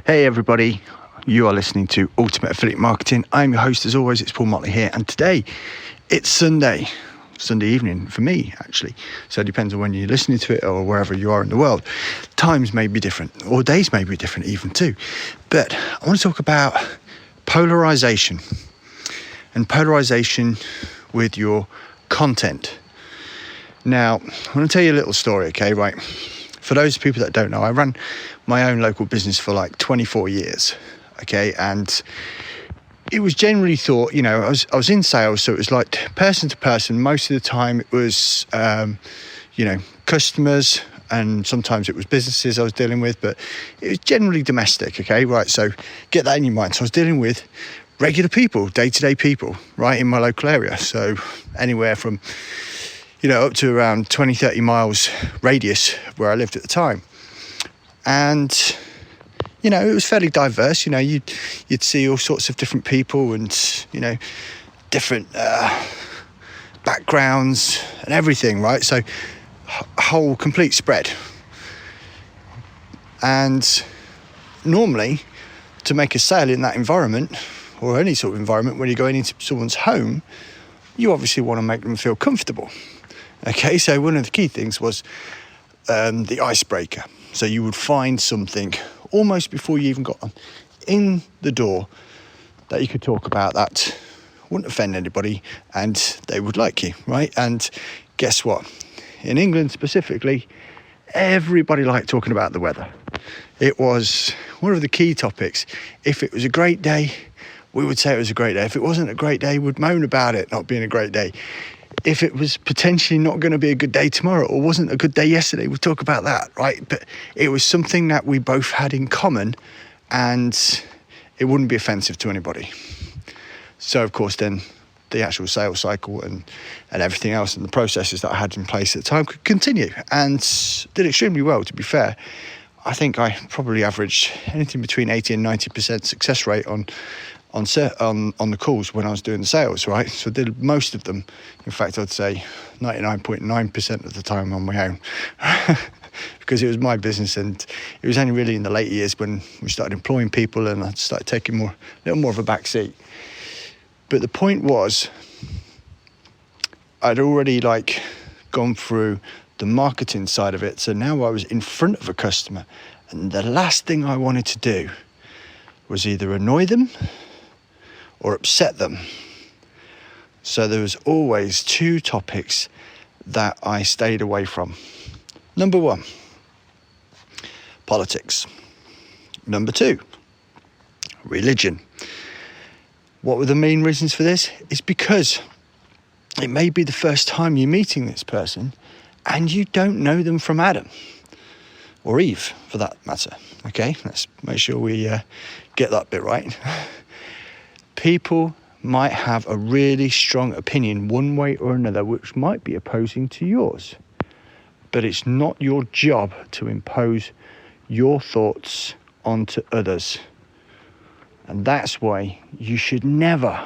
Hey everybody, you are listening to Ultimate Affiliate Marketing. I'm your host as always, it's Paul Motley here, and today it's Sunday evening for me actually. So it depends on when you're listening to it or wherever you are in the world. Times may be different, or days may be different even too. But I want to talk about polarization and polarization with your content. Now, I want to tell you a little story, okay, right? For those people that don't know, I ran my own local business for like 24 years, okay? And it was generally thought, I was in sales, so it was like person to person. Most of the time it was, customers, and sometimes it was businesses I was dealing with, but it was generally domestic, okay, right? So get that in your mind. So I was dealing with regular people, day-to-day people, right, in my local area. So anywhere from up to around 20, 30 miles radius where I lived at the time. And, it was fairly diverse. You'd see all sorts of different people and, different backgrounds and everything, right? So a whole complete spread. And normally to make a sale in that environment or any sort of environment, when you're going into someone's home, you obviously want to make them feel comfortable. Okay, so one of the key things was the icebreaker. So you would find something almost before you even got in the door that you could talk about that wouldn't offend anybody and they would like you, right? And guess what? In England specifically, everybody liked talking about the weather. It was one of the key topics. If it was a great day, we would say it was a great day. If it wasn't a great day, we'd moan about it not being a great day. If it was potentially not going to be a good day tomorrow or wasn't a good day yesterday, we'd talk about that, right? But it was something that we both had in common and it wouldn't be offensive to anybody. So, of course, then the actual sales cycle and everything else and the processes that I had in place at the time could continue and did extremely well, to be fair. I think I probably averaged anything between 80 and 90% success rate on the calls when I was doing the sales, right? So I did most of them. In fact, I'd say 99.9% of the time on my own because it was my business, and it was only really in the late years when we started employing people and I started taking a little more of a back seat. But the point was, I'd already gone through the marketing side of it. So now I was in front of a customer, and the last thing I wanted to do was either annoy them or upset them. So there was always two topics that I stayed away from. Number one, politics. Number two, religion. What were the main reasons for this? It's because it may be the first time you're meeting this person and you don't know them from Adam or Eve for that matter. Okay, let's make sure we get that bit right. People might have a really strong opinion one way or another which might be opposing to yours, but it's not your job to impose your thoughts onto others. And that's why you should never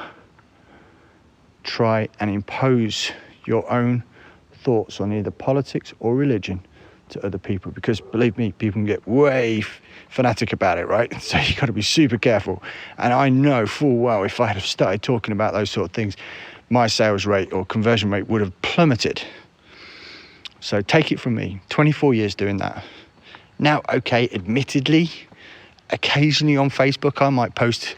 try and impose your own thoughts on either politics or religion to other people, because believe me, people can get way fanatic about it, right? So you got to be super careful. And I know full well if I had started talking about those sort of things, my sales rate or conversion rate would have plummeted. So take it from me, 24 years doing that. Now, okay, admittedly, occasionally on Facebook I might post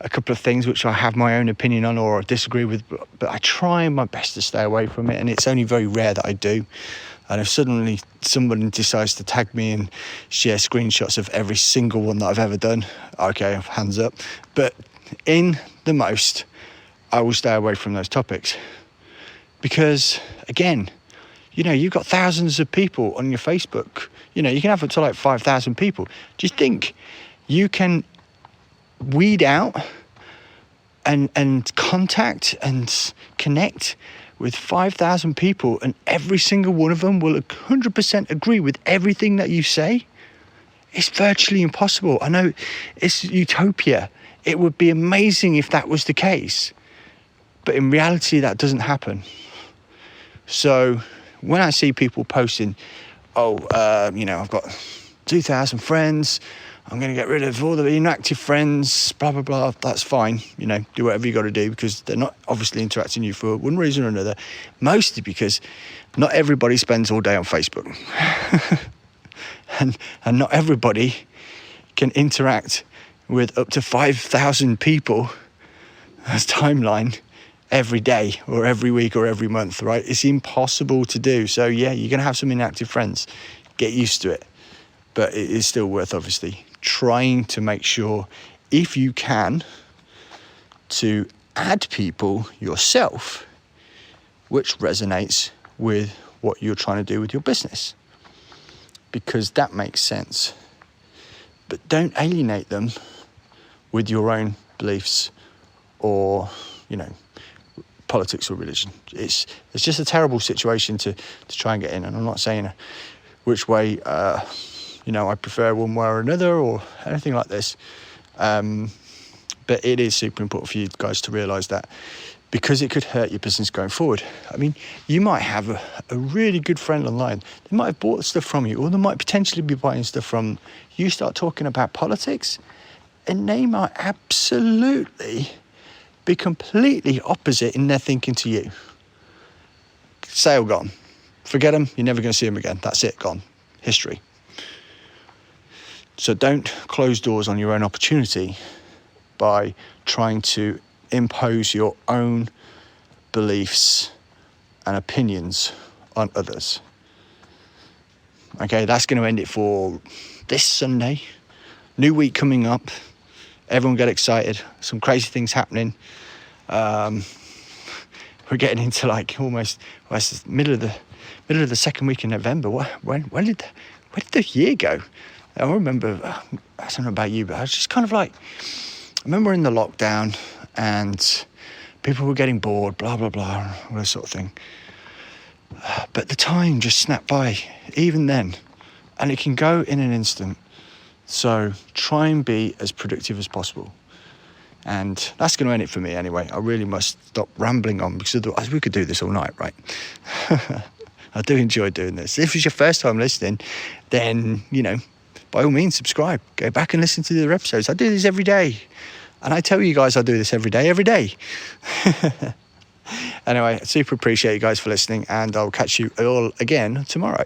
a couple of things which I have my own opinion on or disagree with, but I try my best to stay away from it, and it's only very rare that I do. And if suddenly someone decides to tag me and share screenshots of every single one that I've ever done, okay, hands up. But in the most, I will stay away from those topics. Because, again, you've got thousands of people on your Facebook. You can have up to 5,000 people. Do you think you can weed out and contact and connect with 5,000 people and every single one of them will 100% agree with everything that you say? It's virtually impossible. I know it's utopia. It would be amazing if that was the case. But in reality, that doesn't happen. So when I see people posting, I've got 2,000 friends, I'm going to get rid of all the inactive friends, blah, blah, blah. That's fine. Do whatever you got to do, because they're not obviously interacting with you for one reason or another. Mostly because not everybody spends all day on Facebook. and not everybody can interact with up to 5,000 people as timeline every day or every week or every month, right? It's impossible to do. So yeah, you're going to have some inactive friends. Get used to it. But it is still worth, obviously, trying to make sure, if you can, to add people yourself which resonates with what you're trying to do with your business, because that makes sense. But don't alienate them with your own beliefs or, politics or religion. It's just a terrible situation to try and get in. And I'm not saying which way, I prefer one way or another or anything like this. But it is super important for you guys to realise that, because it could hurt your business going forward. I mean, you might have a really good friend online. They might have bought stuff from you, or they might potentially be buying stuff from you. Start talking about politics, and they might absolutely be completely opposite in their thinking to you. Sale gone. Forget them. You're never going to see them again. That's it. Gone. History. So don't close doors on your own opportunity by trying to impose your own beliefs and opinions on others. Okay, that's going to end it for this Sunday. New week coming up. Everyone get excited. Some crazy things happening. We're getting into almost it's the middle of the second week in November. When did the year go? I remember, I don't know about you, but I was just kind of I remember in the lockdown and people were getting bored, blah, blah, blah, all that sort of thing. But the time just snapped by, even then. And it can go in an instant. So try and be as productive as possible. And that's going to end it for me anyway. I really must stop rambling on, because otherwise we could do this all night, right? I do enjoy doing this. If it's your first time listening, then, by all means, subscribe. Go back and listen to the other episodes. I do this every day. And I tell you guys I do this every day. Anyway, I super appreciate you guys for listening, and I'll catch you all again tomorrow.